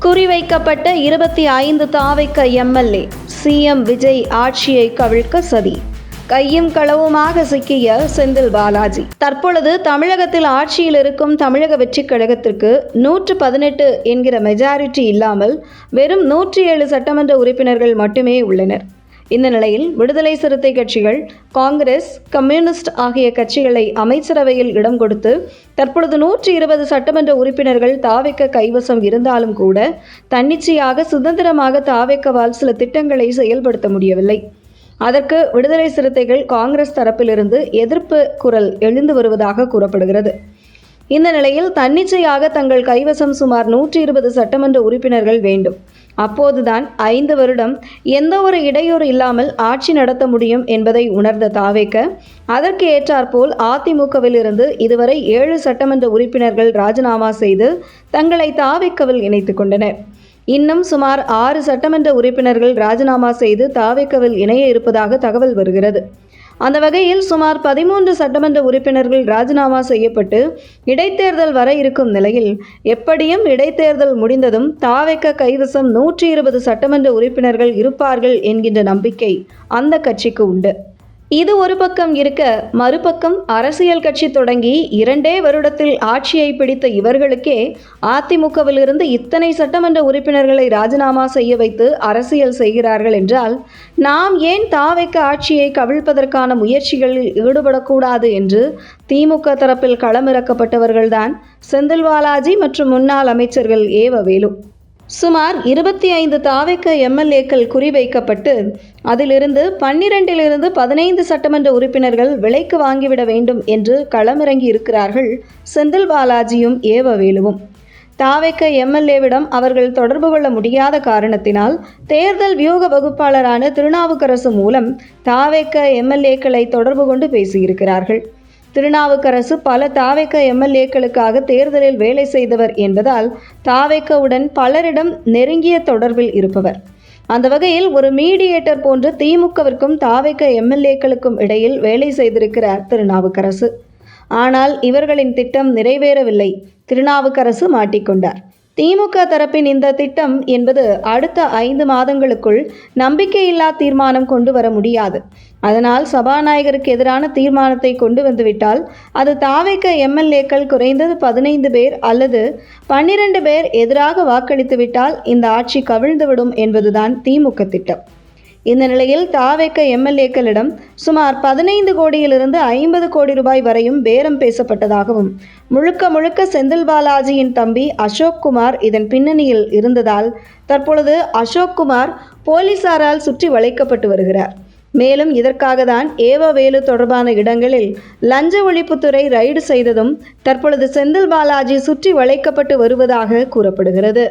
குறிவைக்கப்பட்ட 25 தாவைக்க MLA CM Vijay ஆட்சியை கவிழ்க்க சதி. கையும் களவுமாக சிக்கிய செந்தில் பாலாஜி. தற்பொழுது தமிழகத்தில் ஆட்சியில் இருக்கும் தமிழக வெற்றிக் கழகத்திற்கு 118 என்கிற மெஜாரிட்டி இல்லாமல் வெறும் 107 சட்டமன்ற உறுப்பினர்கள் மட்டுமே உள்ளனர். இந்த நிலையில் விடுதலை சிறுத்தை கட்சிகள், காங்கிரஸ், கம்யூனிஸ்ட் ஆகிய கட்சிகளை அமைச்சரவையில் இடம் கொடுத்து தற்பொழுது 120 சட்டமன்ற உறுப்பினர்கள் தாவேக்க கைவசம் இருந்தாலும் கூட தன்னிச்சையாக சுதந்திரமாக தாவேக்கவால் சில திட்டங்களை செயல்படுத்த முடியவில்லை. அதற்கு விடுதலை சிறுத்தைகள் காங்கிரஸ் தரப்பிலிருந்து எதிர்ப்பு குரல் எழுந்து வருவதாக கூறப்படுகிறது. இந்த நிலையில் தன்னிச்சையாக தங்கள் கைவசம் சுமார் 120 சட்டமன்ற உறுப்பினர்கள் வேண்டும். அப்போதுதான் 5 வருடம் எந்த ஒரு இடையூறு இல்லாமல் ஆட்சி நடத்த முடியும் என்பதை உணர்ந்த தாவேக்க அதற்கு ஏற்றாற்போல் அதிமுகவில் இருந்து இதுவரை 7 சட்டமன்ற உறுப்பினர்கள் ராஜினாமா செய்து தங்களை தாவேக்கவில் இணைத்துக் கொண்டனர். இன்னும் சுமார் 6 சட்டமன்ற உறுப்பினர்கள் ராஜினாமா செய்து தாவேக்கவில் இணைய இருப்பதாக தகவல் வருகிறது. அந்த வகையில் சுமார் 13 சட்டமன்ற உறுப்பினர்கள் ராஜினாமா செய்யப்பட்டு இடைத்தேர்தல் வர இருக்கும் நிலையில் எப்படியும் இடைத்தேர்தல் முடிந்ததும் தாவேக்க கைவசம் 120 சட்டமன்ற உறுப்பினர்கள் இருப்பார்கள் என்கின்ற நம்பிக்கை அந்த கட்சிக்கு உண்டு. இது ஒரு பக்கம் இருக்க, மறுபக்கம் அரசியல் கட்சி தொடங்கி 2 வருடத்தில் ஆட்சியை பிடித்த இவர்களுக்கே அதிமுகவிலிருந்து இத்தனை சட்டமன்ற உறுப்பினர்களை ராஜினாமா செய்ய வைத்து அரசியல் செய்கிறார்கள் என்றால் நாம் ஏன் தாவேக்க ஆட்சியை கவிழ்ப்பதற்கான முயற்சிகளில் ஈடுபடக்கூடாது என்று திமுக தரப்பில் களமிறக்கப்பட்டவர்கள்தான் செந்தில் பாலாஜி மற்றும் முன்னாள் அமைச்சர்கள் ஏவவேலு. சுமார் 25 தாவேக்க எம்எல்ஏக்கள் குறிவைக்கப்பட்டு அதிலிருந்து 12 15 சட்டமன்ற உறுப்பினர்கள் விலைக்கு வாங்கிவிட வேண்டும் என்று களமிறங்கி இருக்கிறார்கள் செந்தில் பாலாஜியும் ஏவவேலுவும். தாவேக்க எம்எல்ஏவிடம் அவர்கள் தொடர்பு கொள்ள முடியாத காரணத்தினால் தேர்தல் வியூக வகுப்பாளரான திருநாவுக்கரசு மூலம் தாவேக்க எம்எல்ஏக்களை தொடர்பு கொண்டு பேசியிருக்கிறார்கள். திருநாவுக்கரசு பல தாவேக்க எம்எல்ஏக்களுக்காக தேர்தலில் வேலை செய்தவர் என்பதால் தாவேக்கவுடன் பலரிடம் நெருங்கிய தொடர்பில் இருப்பவர். அந்த வகையில் ஒரு மீடியேட்டர் போன்று திமுகவிற்கும் தாவேக்க எம்எல்ஏக்களுக்கும் இடையில் வேலை செய்திருக்கிறார் திருநாவுக்கரசு. ஆனால் இவர்களின் திட்டம் நிறைவேறவில்லை. திருநாவுக்கரசு மாட்டிக்கொண்டார். திமுக தரப்பின் இந்த திட்டம் என்பது அடுத்த 5 மாதங்களுக்குள் நம்பிக்கையில்லா தீர்மானம் கொண்டு வர முடியாது. அதனால் சபாநாயகருக்கு எதிரான தீர்மானத்தை கொண்டு வந்துவிட்டால் அது தாவேக்க எம்எல்ஏக்கள் குறைந்தது 15 பேர் அல்லது 12 பேர் எதிராக வாக்களித்துவிட்டால் இந்த ஆட்சி கவிழ்ந்துவிடும் என்பதுதான் திமுக திட்டம். இந்த நிலையில் தாவேக்க எம்எல்ஏக்களிடம் சுமார் 15 கோடியிலிருந்து 50 கோடி ரூபாய் வரையும் பேரம் பேசப்பட்டதாகவும் முழுக்க செந்தில் பாலாஜியின் தம்பி அசோக் குமார் இதன் பின்னணியில் இருந்ததால் தற்பொழுது அசோக் குமார் போலீசாரால் சுற்றி வளைக்கப்பட்டு வருகிறார். மேலும் இதற்காக தான் ஏவவேலு தொடர்பான இடங்களில் லஞ்ச ஒழிப்புத்துறை ரைடு செய்ததும் தற்பொழுது செந்தில் பாலாஜி சுற்றி வளைக்கப்பட்டு வருவதாக கூறப்படுகிறது.